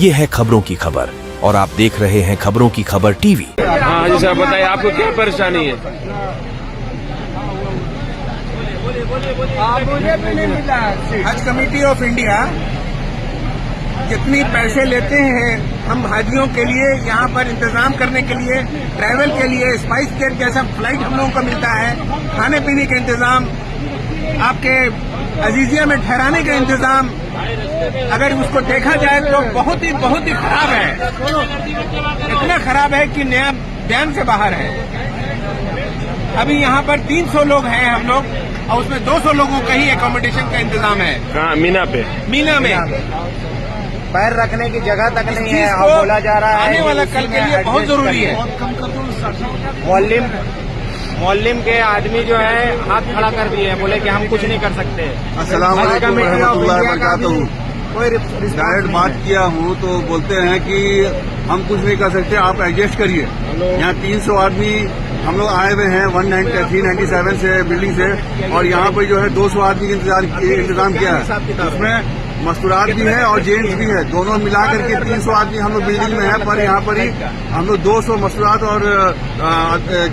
ये है खबरों की खबर और आप देख रहे हैं खबरों की खबर टीवी। हाँ जी साहब, बताइए आपको क्या परेशानी है? मुझे भी नहीं मिला। हज कमेटी ऑफ इंडिया जितनी पैसे लेते हैं हम हाजियों के लिए, यहाँ पर इंतजाम करने के लिए, ट्रैवल के लिए, स्पाइस जेट जैसा फ्लाइट हम लोगों को मिलता है, खाने पीने का इंतजाम, आपके अजीजिया में ठहराने का इंतजाम, अगर उसको देखा जाए तो बहुत ही खराब है। इतना खराब है कि नया ध्यान से बाहर है। अभी यहाँ पर 300 लोग हैं हम लोग, और उसमें 200 लोगों का ही एकोमोडेशन का इंतजाम है। कहाँ? मीना पे? मीना में पैर रखने की जगह तक नहीं है और बोला जा रहा है आने वाला कल के लिए बहुत जरूरी है। मोहल्लिम के आदमी जो है हाथ खड़ा कर दिए, बोले कि हम कुछ नहीं कर सकते। अस्सलाम वालेकुम रहमतुल्लाहि व बरकातहू। कोई डायरेक्ट बात किया हूँ तो बोलते हैं कि हम कुछ नहीं कर सकते, आप एडजस्ट करिए। यहाँ 300 आदमी हम लोग आए हुए हैं 397 से बिल्डिंग से, और यहाँ पर जो है 200 आदमी का इंतजाम किया है। उसमें मस्तूरात भी है और जेंट्स भी है, दोनों मिला करके 300 आदमी हम लोग बिल्डिंग में है। पर यहाँ पर ही हम लोग 200 मस्तूरात और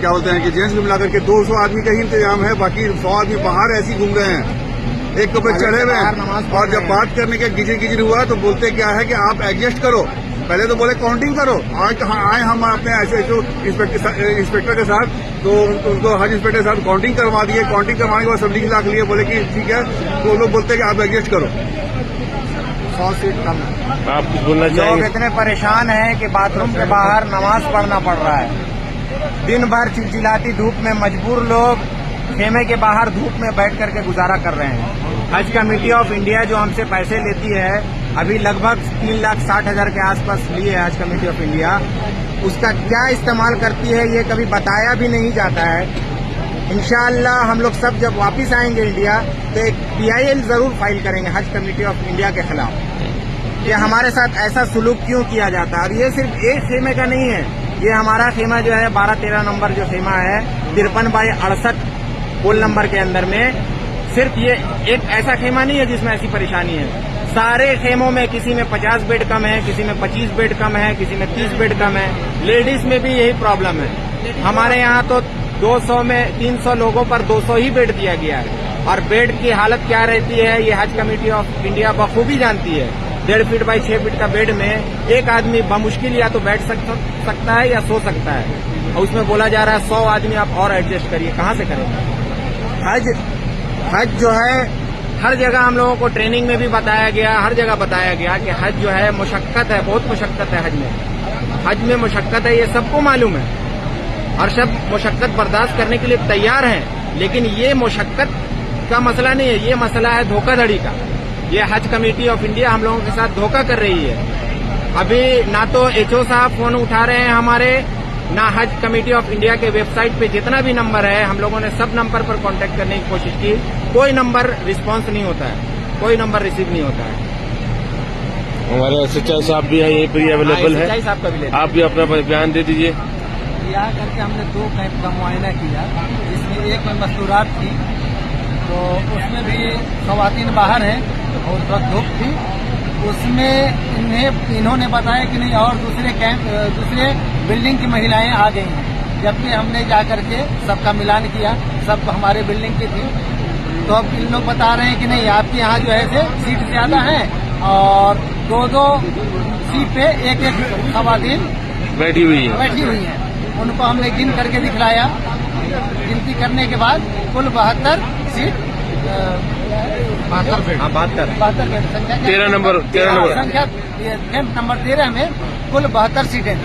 क्या बोलते हैं कि जेंट्स को मिलाकर के 200 आदमी का ही इंतजाम है। बाकी 100 आदमी बाहर ऐसे ही घूम रहे हैं, एक के ऊपर चढ़े हुए हैं। और जब बात करने का गिजिर हुआ तो बोलते क्या है कि आप एडजस्ट करो। पहले तो बोले काउंटिंग करो। आज आए हम अपने ऐसे जो इंस्पेक्टर के साथ, तो उनको हज इंस्पेक्टर के साथ काउंटिंग करवा दिए। काउंटिंग करवाने के बाद सब लिख लिए, बोले कि ठीक है। तो लोग बोलते हैं कि आप एडजस्ट करो। 100 सीट कम है। आप कुछ बोलना लोग चाहेंगे? इतने परेशान हैं कि बाथरूम के बाहर नमाज पढ़ना पड़ रहा है। दिन भर चिलचिलाती धूप में मजबूर लोग खेमे के बाहर धूप में बैठ करके गुजारा कर रहे हैं। हज कमेटी ऑफ इंडिया जो हमसे पैसे लेती है, अभी लगभग 3,60,000 के आसपास लिए है हज कमेटी ऑफ इंडिया। उसका क्या इस्तेमाल करती है ये कभी बताया भी नहीं जाता है। इंशाअल्लाह हम लोग सब जब वापस आएंगे इंडिया तो एक PIL जरूर फाइल करेंगे हज कमेटी ऑफ इंडिया के खिलाफ। ये हमारे साथ ऐसा सुलूक क्यों किया जाता है। और ये सिर्फ एक खेमे का नहीं है, ये हमारा खेमा जो है 12-13 नंबर जो खेमा है 53/68 पोल नंबर के अंदर में, सिर्फ ये एक ऐसा खेमा नहीं है जिसमें ऐसी परेशानी है। सारे खेमों में किसी में 50 बेड कम है, किसी में 25 बेड कम है, किसी में 30 बेड कम है। लेडीज में भी यही प्रॉब्लम है। हमारे यहाँ तो 200 में 300 लोगों पर 200 ही बेड दिया गया है। और बेड की हालत क्या रहती है ये हज कमेटी ऑफ इंडिया बखूबी जानती है। 1.5 फीट बाई 6 फीट का बेड में एक आदमी बमुश्किल या तो बैठ सकता है या सो सकता है, और उसमें बोला जा रहा है 100 आदमी आप और एडजस्ट करिए। कहाँ से करेंगे? हज जो है हर जगह हम लोगों को ट्रेनिंग में भी बताया गया, हर जगह बताया गया कि हज जो है मुशक्कत है, बहुत मुशक्कत है। हज में मुशक्कत है, ये सबको मालूम है और सब मुशक्कत बर्दाश्त करने के लिए तैयार हैं। लेकिन ये मुशक्कत का मसला नहीं है, ये मसला है धोखाधड़ी का। ये हज कमेटी ऑफ इंडिया हम लोगों के साथ धोखा कर रही है। अभी ना तो HO साहब फोन उठा रहे हैं हमारे, ना हज कमेटी ऑफ इंडिया के वेबसाइट पे जितना भी नंबर है हम लोगों ने सब नंबर पर कांटेक्ट करने की कोशिश की, कोई नंबर रिस्पांस नहीं होता है, कोई नंबर रिसीव नहीं होता है। हमारे SHI साहब भी यहीं पर अवेलेबल है, SHI साहब का भी आप भी अपना बयान दे दीजिए। यहाँ करके हमने 2 कैंप का मुआयना किया, जिसमें एक में मस्तूरात थी, तो उसमें भी ख़वातीन बाहर हैं और बहुत धूप थी। उसमें इन्होंने बताया कि नहीं, और दूसरे बिल्डिंग की महिलाएं आ गई हैं। जबकि हमने जाकर के सबका मिलान किया, सब हमारे बिल्डिंग की थी। तो अब इन लोग बता रहे हैं कि नहीं, आपके यहाँ जो है सीट ज्यादा है और 2-2 सीट पे एक खवातीन बैठी हुई है। उनको हमने गिन करके दिखलाया। गिनती करने के बाद कुल 72 सीट 72 बेड संख्या 13 नंबर संख्या कैंप नंबर 13 में कुल 72 सीटें।